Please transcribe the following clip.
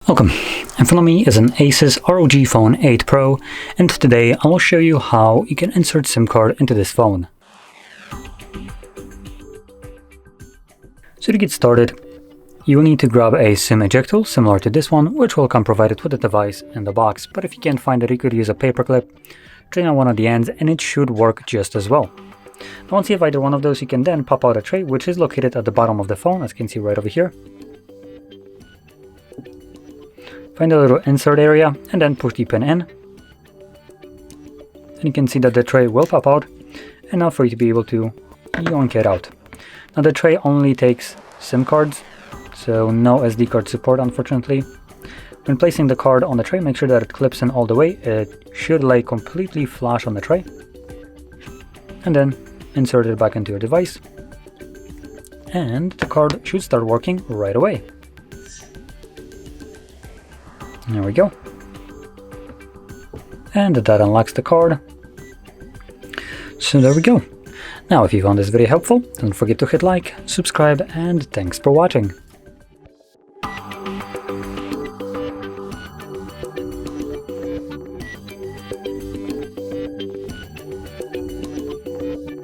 Welcome, in front of me is an ASUS ROG Phone 8 Pro, and today I will show you how you can insert SIM card into this phone. So to get started, you will need to grab a SIM ejector similar to this one, which will come provided with the device in the box, but if you can't find it, you could use a paper clip, trim on one of the ends, and it should work just as well. Now once you have either one of those, you can then pop out a tray, which is located at the bottom of the phone, as you can see right over here. Find a little insert area and then push the pin in. And you can see that the tray will pop out, and now for you to be able to yank it out. Now the tray only takes SIM cards, so no SD card support unfortunately. When placing the card on the tray, make sure that it clips in all the way. It should lay completely flush on the tray. And then insert it back into your device. And the card should start working right away. There we go. And that unlocks the card. So there we go. Now if you found this video helpful, don't forget to hit like, subscribe, and thanks for watching.